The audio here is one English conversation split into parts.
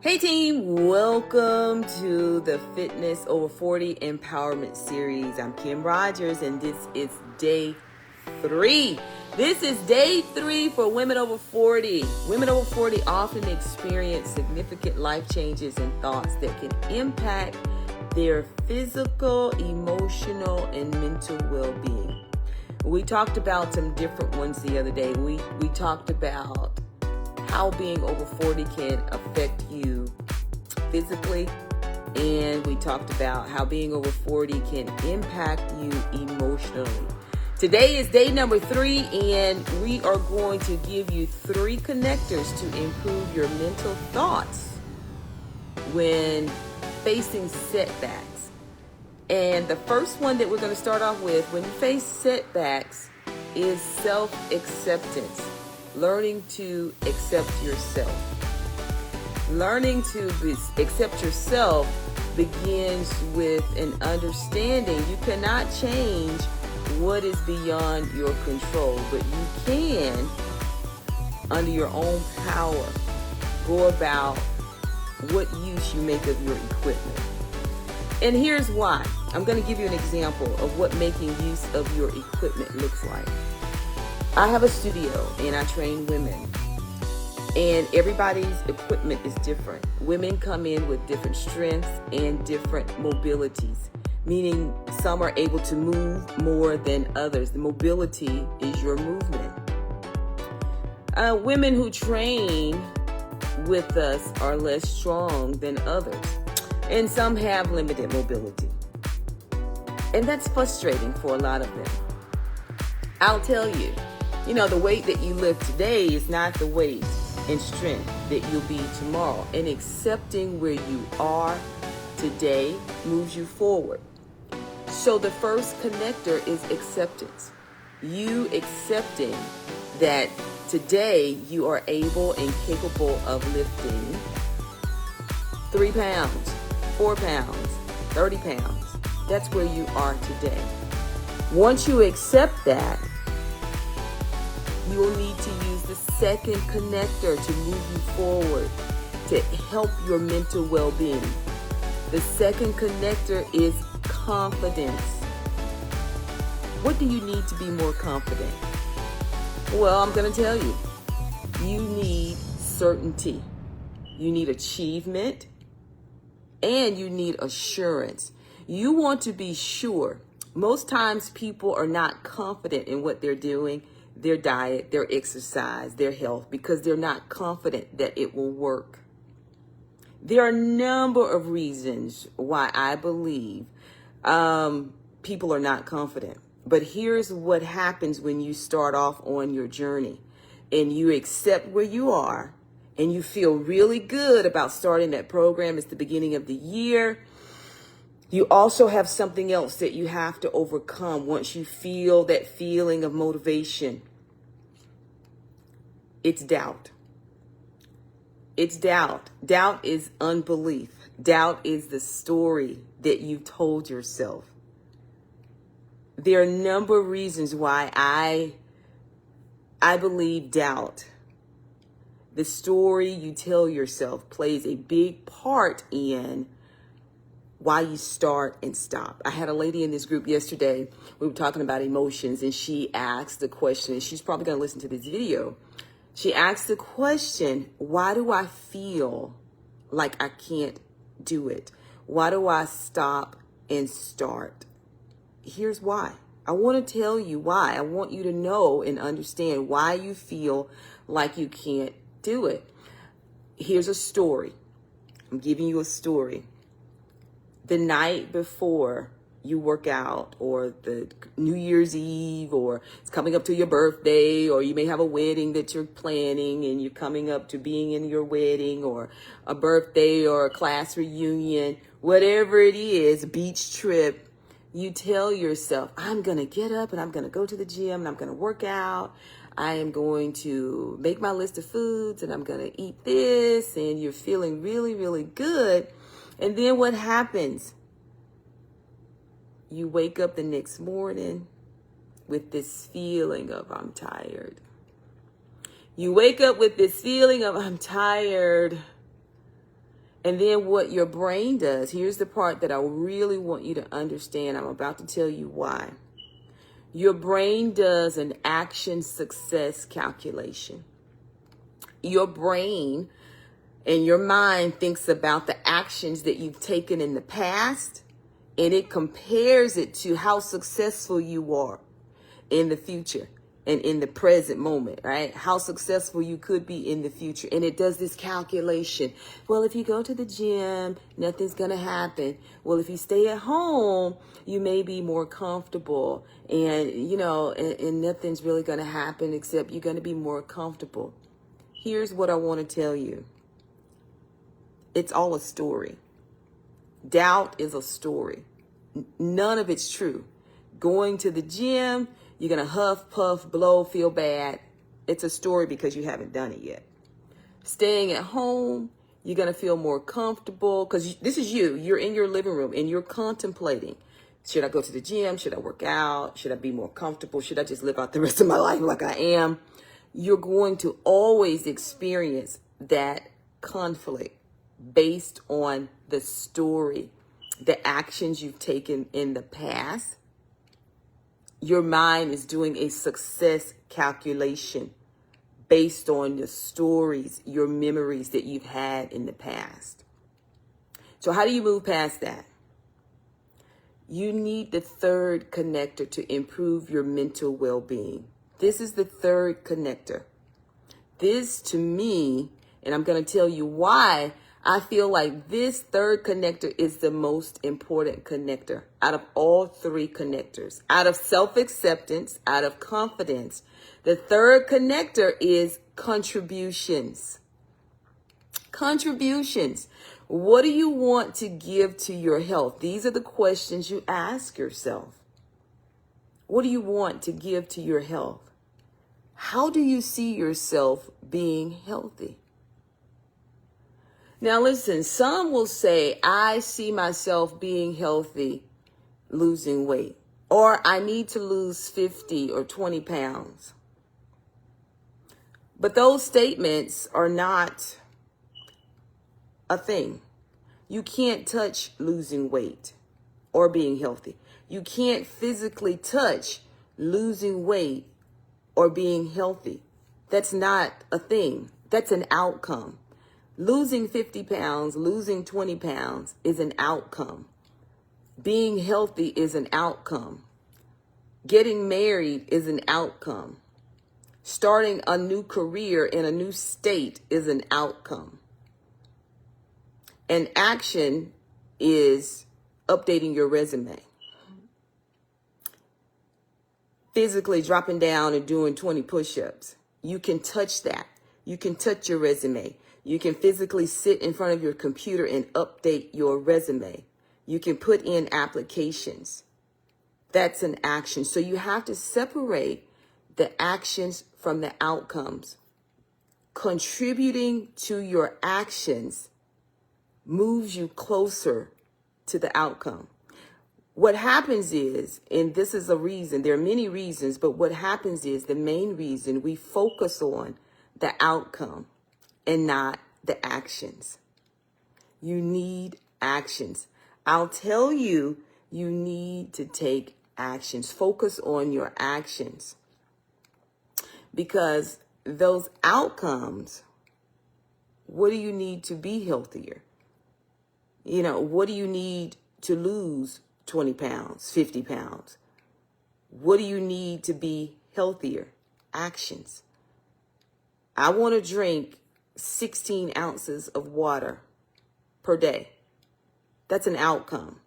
Hey team, welcome to the Fitness Over 40 Empowerment Series. I'm Kim Rogers and this is day 3. This is day 3 for women over 40. Women over 40 often experience significant life changes and thoughts that can impact their physical, emotional, and mental well-being. We talked about some different ones the other day. We talked about how being over 40 can affect you physically, and we talked about how being over 40 can impact you emotionally. Today is day number 3, and we are going to give you 3 connectors to improve your mental thoughts when facing setbacks. And the first one that we're going to start off with when you face setbacks is self-acceptance. Learning to accept yourself. Learning to accept yourself begins with an understanding you cannot change what is beyond your control, but you can, under your own power, go about what use you make of your equipment. And here's why. I'm going to give you an example of what making use of your equipment looks like. I have a studio and I train women, and everybody's equipment is different. Women come in with different strengths and different mobilities, meaning some are able to move more than others. The mobility is your movement. Women who train with us are less strong than others, and some have limited mobility. And that's frustrating for a lot of them. I'll tell you, the weight that you lift today is not the weight and strength that you'll be tomorrow. And accepting where you are today moves you forward. So the first connector is acceptance. You accepting that today you are able and capable of lifting 3 pounds, 4 pounds, 30 pounds. That's where you are today. Once you accept that, you will need to use the second connector to move you forward, to help your mental well-being. The second connector is confidence. What do you need to be more confident? Well, I'm going to tell you. You need certainty. You need achievement. And you need assurance. You want to be sure. Most times people are not confident in what they're doing, their diet, their exercise, their health, because they're not confident that it will work. There are a number of reasons why I believe people are not confident. But here's what happens when you start off on your journey and you accept where you are and you feel really good about starting that program. It's the beginning of the year. You also have something else that you have to overcome once you feel that feeling of motivation. It's doubt. It's doubt. Doubt is unbelief. Doubt is the story that you've told yourself. There are a number of reasons why I believe doubt, the story you tell yourself, plays a big part in why you start and stop. I had a lady in this group yesterday. We were talking about emotions, and she asked the question, and she's probably going to listen to this video. She asked the question, why do I feel like I can't do it? Why do I stop and start? Here's why. I want to tell you why. I want you to know and understand why you feel like you can't do it. Here's a story. I'm giving you a story. The night before you work out, or the New Year's Eve, or it's coming up to your birthday, or you may have a wedding that you're planning and you're coming up to being in your wedding, or a birthday or a class reunion, whatever it is, beach trip, you tell yourself, I'm going to get up and I'm going to go to the gym and I'm going to work out. I am going to make my list of foods and I'm going to eat this, and you're feeling really, really good. And then what happens? You wake up the next morning with this feeling of I'm tired. You wake up with this feeling of I'm tired. And then what your brain does, here's the part that I really want you to understand. I'm about to tell you why. Your brain does an action success calculation. Your brain and your mind thinks about the actions that you've taken in the past, and it compares it to how successful you are in the future and in the present moment, right? How successful you could be in the future. And it does this calculation. Well, if you go to the gym, nothing's going to happen. Well, if you stay at home, you may be more comfortable, and, and nothing's really going to happen except you're going to be more comfortable. Here's what I want to tell you. It's all a story. Doubt is a story. None of it's true. Going to the gym, you're going to huff, puff, blow, feel bad. It's a story because you haven't done it yet. Staying at home, you're going to feel more comfortable because this is you. You're in your living room and you're contemplating. Should I go to the gym? Should I work out? Should I be more comfortable? Should I just live out the rest of my life like I am? You're going to always experience that conflict based on the story, the actions you've taken in the past. Your mind is doing a success calculation based on the stories, your memories that you've had in the past. So how do you move past that? You need the third connector to improve your mental well-being. This is the third connector. This, to me, and I'm going to tell you why I feel like this third connector is the most important connector out of all three connectors. Out of self-acceptance, out of confidence, the third connector is contributions. Contributions. What do you want to give to your health? These are the questions you ask yourself. What do you want to give to your health? How do you see yourself being healthy? Now listen, some will say, I see myself being healthy, losing weight, or I need to lose 50 or 20 pounds. But those statements are not a thing. You can't touch losing weight or being healthy. You can't physically touch losing weight or being healthy. That's not a thing. That's an outcome. Losing 50 pounds, losing 20 pounds is an outcome. Being healthy is an outcome. Getting married is an outcome. Starting a new career in a new state is an outcome. And action is updating your resume. Physically dropping down and doing 20 push-ups. You can touch that. You can touch your resume. You can physically sit in front of your computer and update your resume. You can put in applications. That's an action. So you have to separate the actions from the outcomes. Contributing to your actions moves you closer to the outcome. What happens is, and this is a reason, there are many reasons, but what happens is the main reason we focus on the outcome and not the actions. You need actions. I'll tell you, you need to take actions. Focus on your actions. Because those outcomes, what do you need to be healthier? What do you need to lose 20 pounds, 50 pounds? What do you need to be healthier? Actions. I want to drink 16 ounces of water per day. That's an outcome.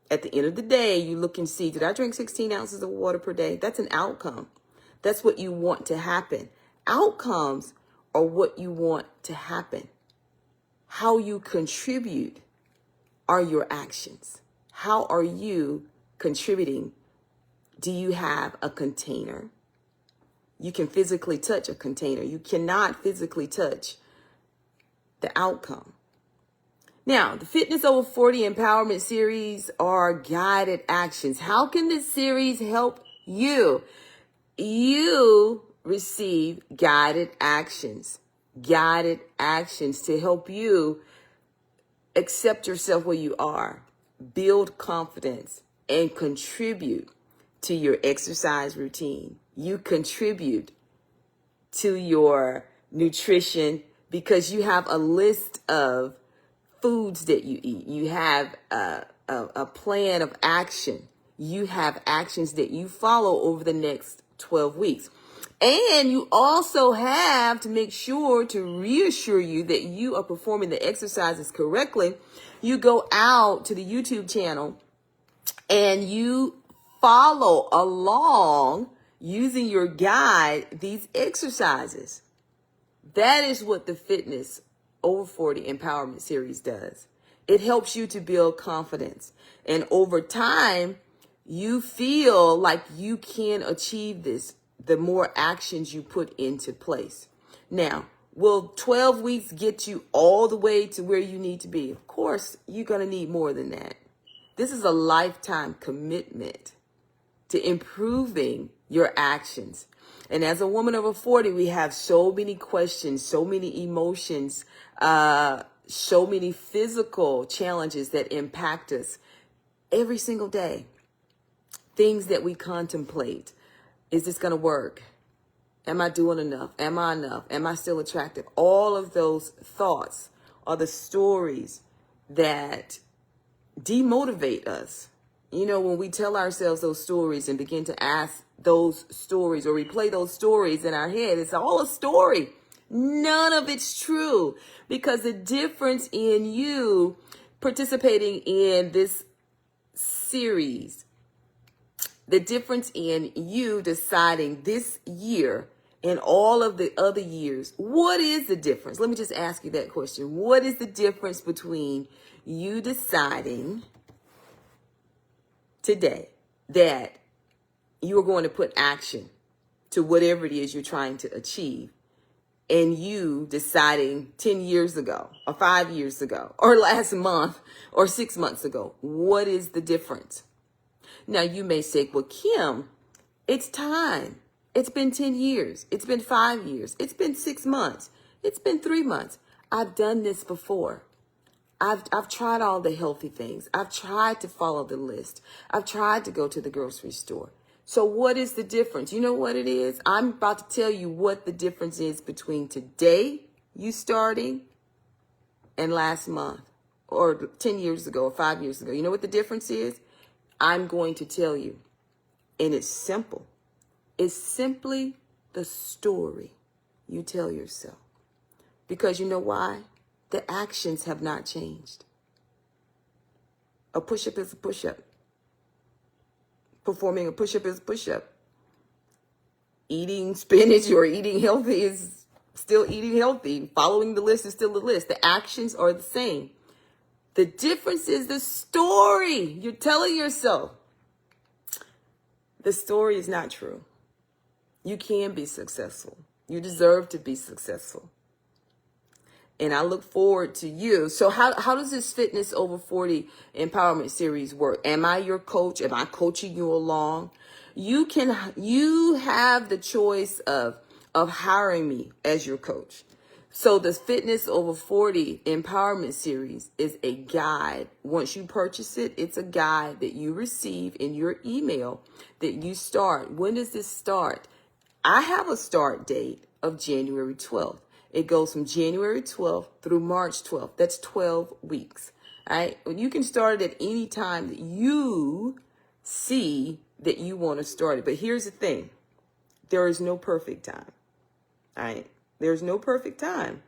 At the end of the day, you look and see, did I drink 16 ounces of water per day? That's an outcome. That's what you want to happen. Outcomes are what you want to happen. How you contribute are your actions. How are you contributing? Do you have a container? You can physically touch a container. You cannot physically touch the outcome. Now, the Fitness Over 40 Empowerment Series are guided actions. How can this series help you? You receive guided actions to help you accept yourself where you are, build confidence, and contribute to your exercise routine. You contribute to your nutrition because you have a list of foods that you eat. You have a plan of action. You have actions that you follow over the next 12 weeks. And you also have to make sure to reassure you that you are performing the exercises correctly. You go out to the YouTube channel and you follow along using your guide these exercises. That is what the Fitness Over 40 Empowerment Series does. It helps you to build confidence. And over time, you feel like you can achieve this the more actions you put into place. Now, will 12 weeks get you all the way to where you need to be? Of course, you're going to need more than that. This is a lifetime commitment to improving your actions. And as a woman over 40, we have so many questions, so many emotions, so many physical challenges that impact us every single day. Things that we contemplate. Is this going to work? Am I doing enough? Am I enough? Am I still attractive? All of those thoughts are the stories that demotivate us. You know, when we tell ourselves those stories and begin to ask those stories or replay those stories in our head, it's all a story. None of it's true, because the difference in you participating in this series, the difference in you deciding this year and all of the other years, what is the difference? Let me just ask you that question. What is the difference between you deciding today that you are going to put action to whatever it is you're trying to achieve, and you deciding 10 years ago or 5 years ago or last month or 6 months ago? What is the difference? Now, you may say, well, Kim, it's time. It's been 10 years. It's been 5 years. It's been 6 months. It's been 3 months. I've done this before. I've tried all the healthy things. I've tried to follow the list. I've tried to go to the grocery store. So what is the difference? You know what it is? I'm about to tell you what the difference is between today, you starting, and last month or 10 years ago or 5 years ago. You know what the difference is? I'm going to tell you. And it's simple. It's simply the story you tell yourself. Because you know why? The actions have not changed. A push-up is a push-up. Performing a push-up is a push-up. Eating spinach or eating healthy is still eating healthy. Following the list is still the list. The actions are the same. The difference is the story you're telling yourself. The story is not true. You can be successful. You deserve to be successful. And I look forward to you. So how does this Fitness Over 40 Empowerment Series work? Am I your coach? Am I coaching you along? You have the choice of hiring me as your coach. So the Fitness Over 40 Empowerment Series is a guide. Once you purchase it, it's a guide that you receive in your email that you start. When does this start? I have a start date of January 12th. It goes from January 12th through March 12th. That's 12 weeks. All right. You can start it at any time that you see that you want to start it. But here's the thing. There is no perfect time. All right. There's no perfect time,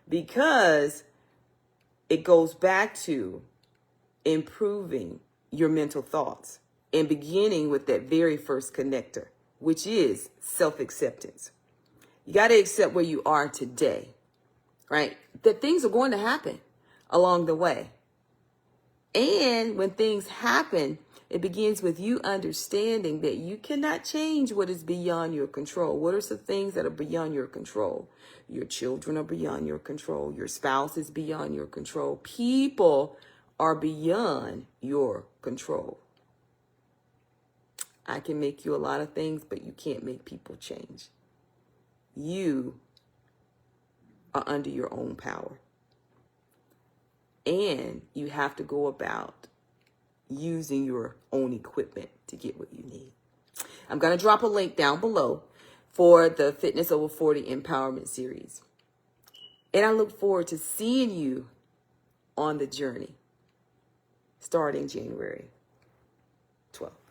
because it goes back to improving your mental thoughts and beginning with that very first connector, which is self-acceptance. You got to accept where you are today, right? That things are going to happen along the way. And when things happen, it begins with you understanding that you cannot change what is beyond your control. What are some things that are beyond your control? Your children are beyond your control. Your spouse is beyond your control. People are beyond your control. I can make you a lot of things, but you can't make people change. You are under your own power. And you have to go about using your own equipment to get what you need. I'm going to drop a link down below for the Fitness Over 40 Empowerment Series. And I look forward to seeing you on the journey starting January 12th.